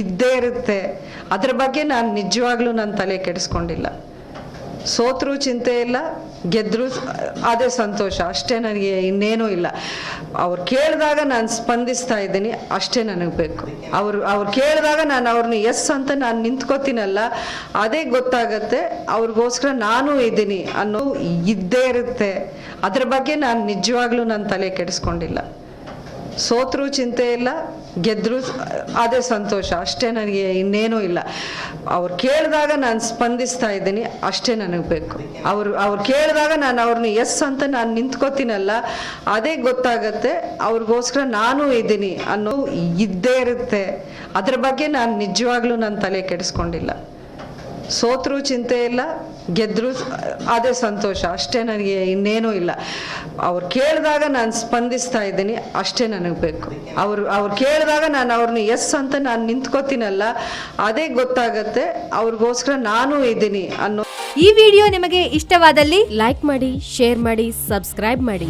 ಇದ್ದೇ ಇರುತ್ತೆ. ಅದ್ರ ಬಗ್ಗೆ ನಾನು ನಿಜವಾಗ್ಲೂ ನನ್ನ ತಲೆ ಕೆಡಿಸ್ಕೊಂಡಿಲ್ಲ. ಸೋತ್ರೂ ಚಿಂತೆ ಇಲ್ಲ, ಗೆದ್ರೂ ಅದೇ ಸಂತೋಷ ಅಷ್ಟೇ. ನನಗೆ ಇನ್ನೇನೂ ಇಲ್ಲ. ಅವ್ರು ಕೇಳಿದಾಗ ನಾನು ಸ್ಪಂದಿಸ್ತಾ ಇದ್ದೀನಿ, ಅಷ್ಟೇ ನನಗೆ ಬೇಕು. ಅವ್ರು ಕೇಳಿದಾಗ ನಾನು ಅವ್ರನ್ನ ಎಸ್ ಅಂತ ನಾನು ನಿಂತ್ಕೋತೀನಲ್ಲ, ಅದೇ ಗೊತ್ತಾಗತ್ತೆ ಅವ್ರಿಗೋಸ್ಕರ ನಾನು ಇದ್ದೀನಿ ಅನ್ನೋ ಇದ್ದೇ ಇರುತ್ತೆ. ಅದ್ರ ಬಗ್ಗೆ ನಾನು ನಿಜವಾಗ್ಲೂ ನನ್ನ ತಲೆ ಕೆಡಿಸ್ಕೊಂಡಿಲ್ಲ. ಸೋತ್ರೂ ಚಿಂತೆ ಇಲ್ಲ, ಗೆದ್ರೂ ಅದೇ ಸಂತೋಷ ಅಷ್ಟೇ. ನನಗೆ ಇನ್ನೇನೂ ಇಲ್ಲ. ಅವ್ರು ಕೇಳಿದಾಗ ನಾನು ಸ್ಪಂದಿಸ್ತಾ ಇದ್ದೀನಿ, ಅಷ್ಟೇ ನನಗೆ ಬೇಕು. ಅವ್ರು ಕೇಳಿದಾಗ ನಾನು ಅವ್ರನ್ನ ಎಸ್ ಅಂತ ನಾನು ನಿಂತ್ಕೋತೀನಲ್ಲ, ಅದೇ ಗೊತ್ತಾಗತ್ತೆ ಅವ್ರಿಗೋಸ್ಕರ ನಾನು ಇದ್ದೀನಿ ಅನ್ನೋ ಇದ್ದೇ ಇರುತ್ತೆ. ಅದ್ರ ಬಗ್ಗೆ ನಾನು ನಿಜವಾಗ್ಲೂ ನನ್ನ ತಲೆ ಕೆಡಿಸ್ಕೊಂಡಿಲ್ಲ. ಸೋತ್ರೂ ಚಿಂತೆ ಇಲ್ಲ, ಗೆದ್ರೂ ಅದೇ ಸಂತೋಷ ಅಷ್ಟೇ. ನನಗೆ ಇನ್ನೇನೂ ಇಲ್ಲ. ಅವ್ರು ಕೇಳಿದಾಗ ನಾನು ಸ್ಪಂದಿಸ್ತಾ ಇದ್ದೀನಿ, ಅಷ್ಟೇ ನನಗೆ ಬೇಕು. ಅವ್ರು ಕೇಳಿದಾಗ ನಾನು ಅವ್ರನ್ನ ಎಸ್ ಅಂತ ನಾನು ನಿಂತ್ಕೋತೀನಲ್ಲ, ಅದೇ ಗೊತ್ತಾಗತ್ತೆ ಅವ್ರಿಗೋಸ್ಕರ ನಾನು ಇದ್ದೀನಿ ಅನ್ನೋ. ಈ ವಿಡಿಯೋ ನಿಮಗೆ ಇಷ್ಟವಾದಲ್ಲಿ ಲೈಕ್ ಮಾಡಿ, ಶೇರ್ ಮಾಡಿ, ಸಬ್ಸ್ಕ್ರೈಬ್ ಮಾಡಿ.